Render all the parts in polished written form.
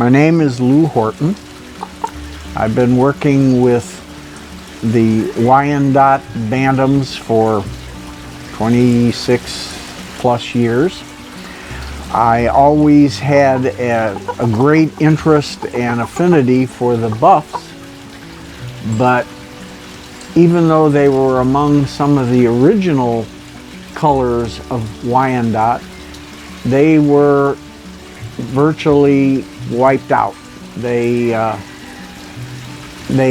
My name is Lou Horton. I've been working with the Wyandotte Bantams for 26 plus years. I always had a great interest and affinity for the Buffs, but even though they were among some of the original colors of Wyandotte, they were virtually wiped out. They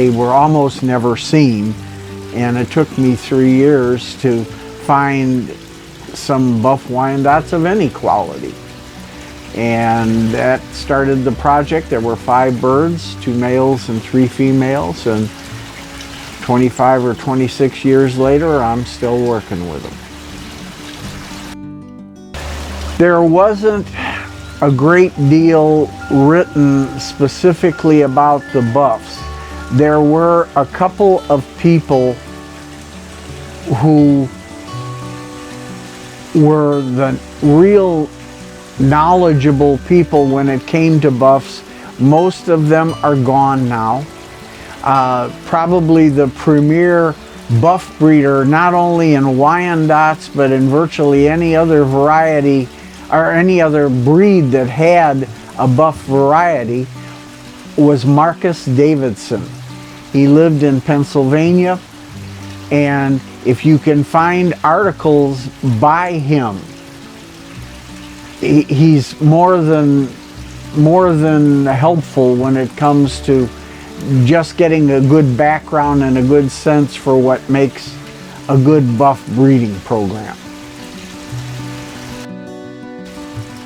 were almost never seen, and it took me 3 years to find some Buff Wyandottes of any quality. And that started the project. There were 5 birds, 2 males and 3 females, and 25 or 26 years later, I'm still working with them. There wasn't a great deal written specifically about the Buffs. There were a couple of people who were the real knowledgeable people when it came to Buffs. Most of them are gone now. Probably the premier Buff breeder, not only in Wyandottes, but in virtually any other variety or any other breed that had a Buff variety, was Marcus Davidson. He lived in Pennsylvania, and if you can find articles by him, he's more than helpful when it comes to just getting a good background and a good sense for what makes a good Buff breeding program.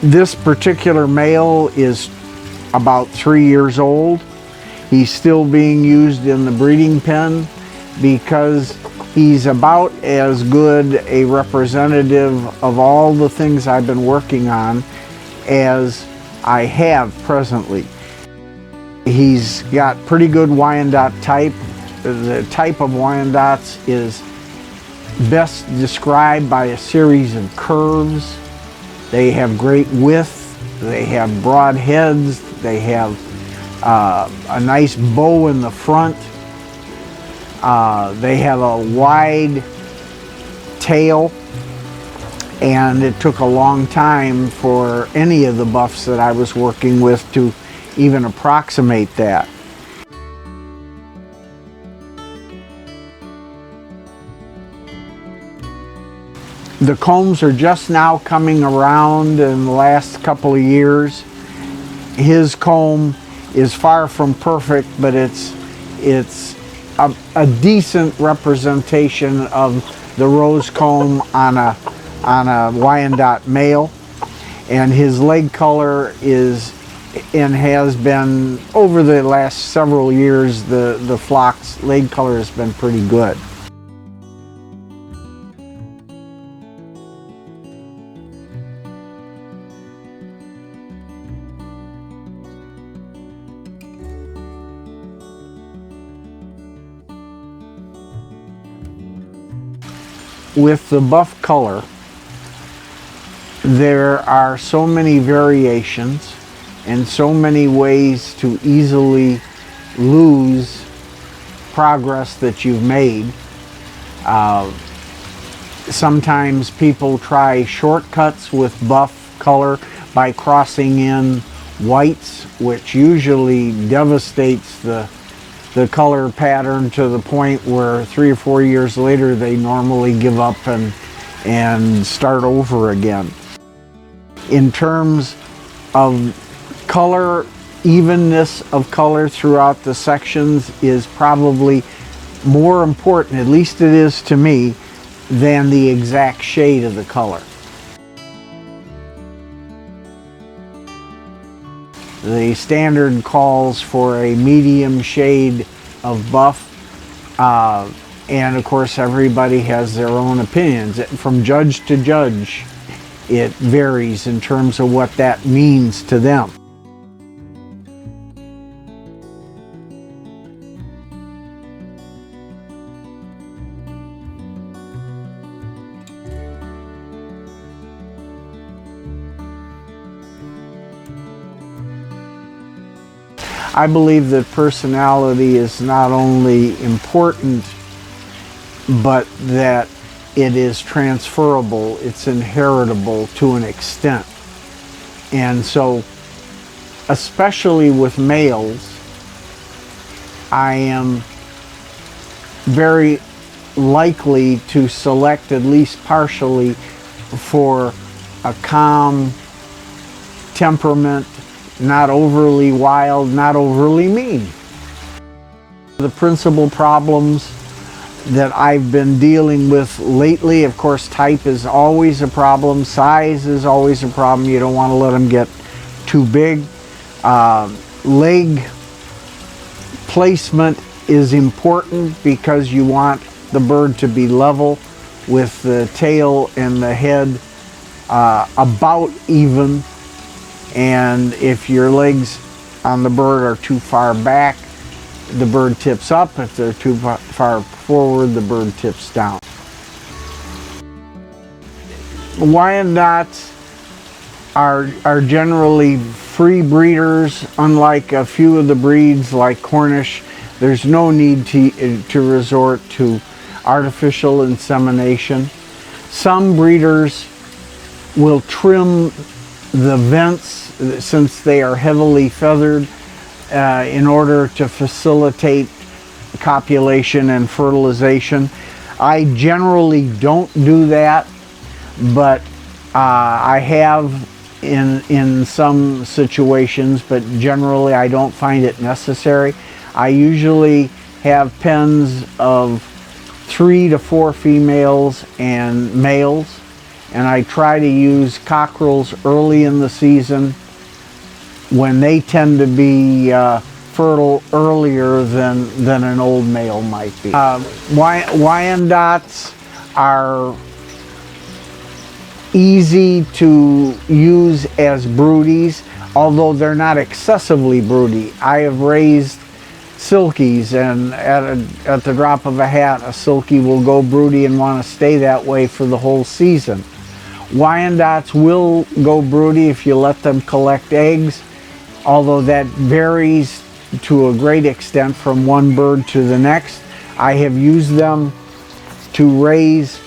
This particular male is about 3 years old. He's still being used in the breeding pen because he's about as good a representative of all the things I've been working on as I have presently. He's got pretty good Wyandotte type. The type of Wyandottes is best described by a series of curves. They have great width, they have broad heads, they have a nice bow in the front. They have a wide tail, and it took a long time for any of the Buffs that I was working with to even approximate that. The combs are just now coming around in the last couple of years. His comb is far from perfect, but it's a decent representation of the rose comb on a Wyandotte male, and his leg color is and has been over the last several years. The flock's leg color has been pretty good. With the Buff color, there are so many variations and so many ways to easily lose progress that you've made. Sometimes people try shortcuts with Buff color by crossing in whites, which usually devastates the color pattern to the point where 3 or 4 years later they normally give up and start over again. In terms of color, evenness of color throughout the sections is probably more important, at least it is to me, than the exact shade of the color. The standard calls for a medium shade of Buff, and of course everybody has their own opinions. From judge to judge, it varies in terms of what that means to them. I believe that personality is not only important, but that it is transferable, it's inheritable to an extent. And so, especially with males, I am very likely to select, at least partially, for a calm temperament, not overly wild, not overly mean. The principal problems that I've been dealing with lately, of course, type is always a problem, size is always a problem. You don't want to let them get too big. Leg placement is important because you want the bird to be level with the tail and the head about even. And if your legs on the bird are too far back, the bird tips up. If they're too far forward, the bird tips down. Wyandottes are generally free breeders. Unlike a few of the breeds like Cornish, there's no need to resort to artificial insemination. Some breeders will trim the vents since they are heavily feathered in order to facilitate copulation and fertilization. I generally don't do that, but I have in some situations, but generally I don't find it necessary. I usually have pens of 3 to 4 females and males, and I try to use cockerels early in the season when they tend to be fertile earlier than an old male might be. Wyandottes are easy to use as broodies, although they're not excessively broody. I have raised silkies, and at the drop of a hat, a silkie will go broody and want to stay that way for the whole season. Wyandottes will go broody if you let them collect eggs, although that varies to a great extent from one bird to the next. I have used them to raise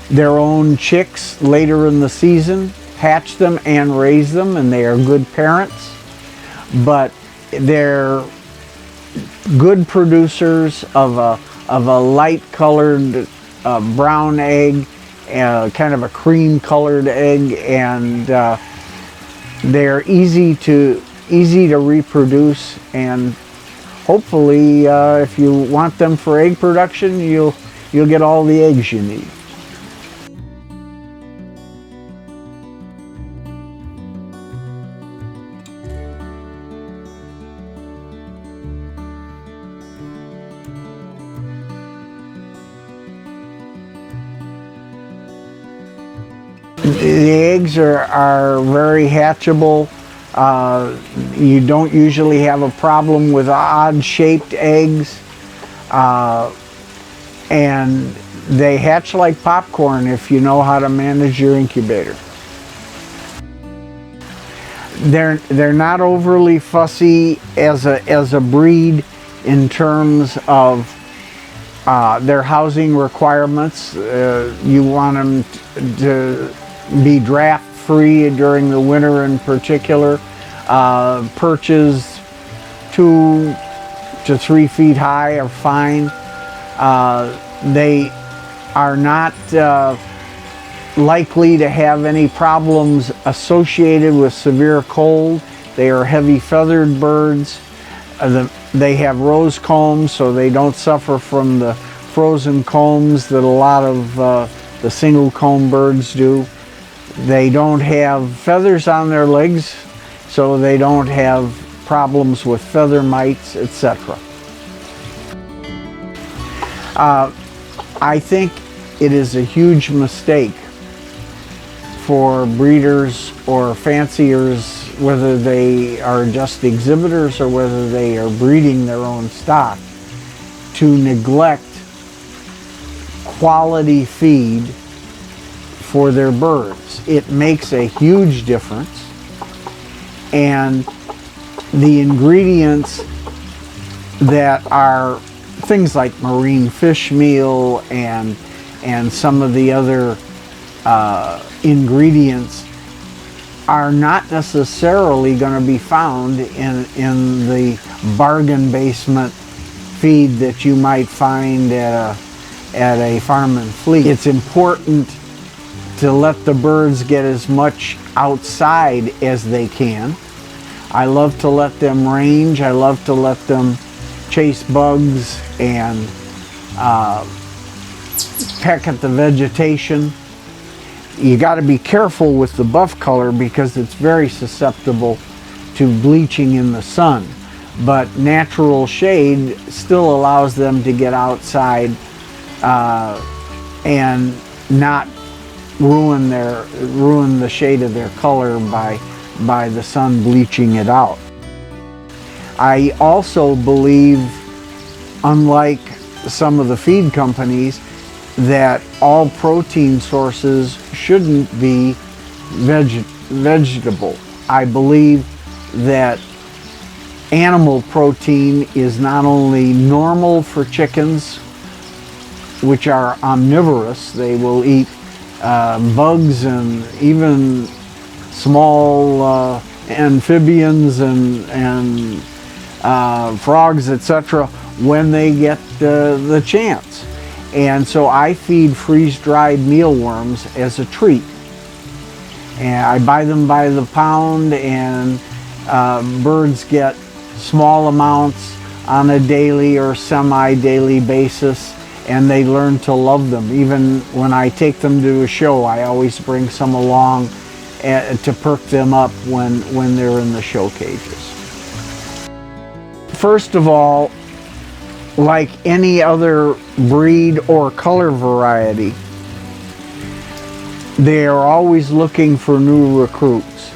their own chicks later in the season, hatch them and raise them, and they are good parents. But they're good producers of a light colored brown egg, kind of a cream colored egg, and they're easy to reproduce, and hopefully if you want them for egg production, you'll get all the eggs you need. The eggs are very hatchable. You don't usually have a problem with odd-shaped eggs, and they hatch like popcorn if you know how to manage your incubator. They're not overly fussy as a breed in terms of their housing requirements. You want them to be draft free during the winter in particular. Perches 2 to 3 feet high are fine. They are not likely to have any problems associated with severe cold. They are heavy feathered birds. They have rose combs, so they don't suffer from the frozen combs that a lot of the single comb birds do. They don't have feathers on their legs, so they don't have problems with feather mites, etc. I think it is a huge mistake for breeders or fanciers, whether they are just exhibitors or whether they are breeding their own stock, to neglect quality feed for their birds. It makes a huge difference, and the ingredients that are things like marine fish meal and some of the other ingredients are not necessarily going to be found in the bargain basement feed that you might find at a farm and fleet. It's important to let the birds get as much outside as they can. I love to let them range. I love to let them chase bugs and peck at the vegetation. You got to be careful with the buff color because it's very susceptible to bleaching in the sun. But natural shade still allows them to get outside and not ruin the shade of their color by the sun bleaching it out. I also believe, unlike some of the feed companies, that all protein sources shouldn't be vegetable. I believe that animal protein is not only normal for chickens, which are omnivorous. They will eat bugs and even small amphibians and frogs, etc., when they get the chance. And so I feed freeze-dried mealworms as a treat. And I buy them by the pound, and birds get small amounts on a daily or semi-daily basis, and they learn to love them. Even when I take them to a show, I always bring some along to perk them up when they're in the show cages. First of all, like any other breed or color variety, they are always looking for new recruits.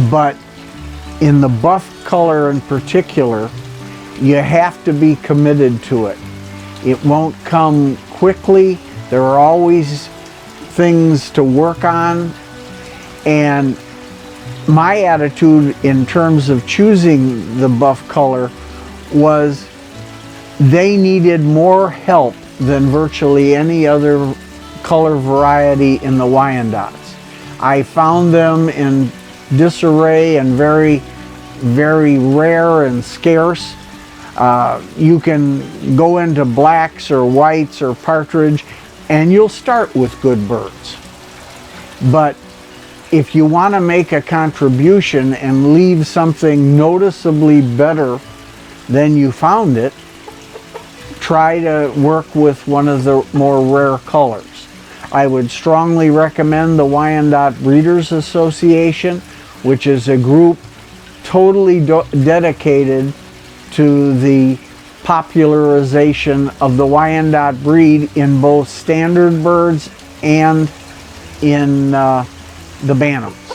But in the buff color in particular, you have to be committed to it. It won't come quickly. There are always things to work on. And my attitude in terms of choosing the buff color was they needed more help than virtually any other color variety in the Wyandottes. I found them in disarray and very, very rare and scarce. You can go into blacks or whites or partridge and you'll start with good birds. But if you want to make a contribution and leave something noticeably better than you found it, try to work with one of the more rare colors. I would strongly recommend the Wyandotte Breeders Association, which is a group totally dedicated to the popularization of the Wyandotte breed in both standard birds and in the Bantams.